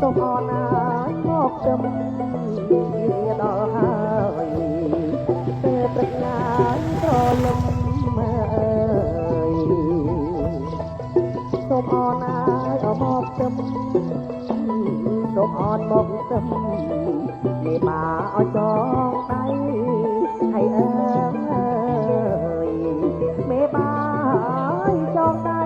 សូមអរណាមកចំវាដល់ហើយពេលព្រឹកណាត្រលំអើយសូមអរណាអមកចំសូមអរមកចំមេបាអចងដៃហើយអើយមេបាចងដៃ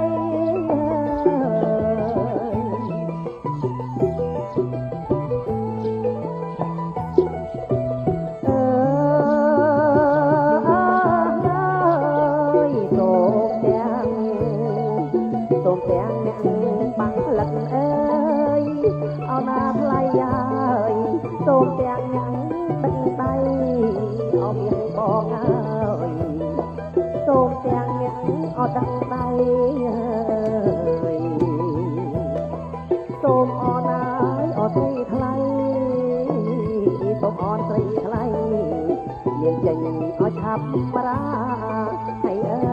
សូមទាំងអ្នកបាំងលឹកអើយអោណាថ្លៃហើយសូមទាំងអ្នកទឹកដៃអោមានបងអើយសូមទាំងអ្នកអត់ដឹងដៃហើយសូមអរណាអត់ស្រីថ្លៃសូមអរស្រីថ្លៃមានចេញឲ្យឆាប់ប្រាហើយអើ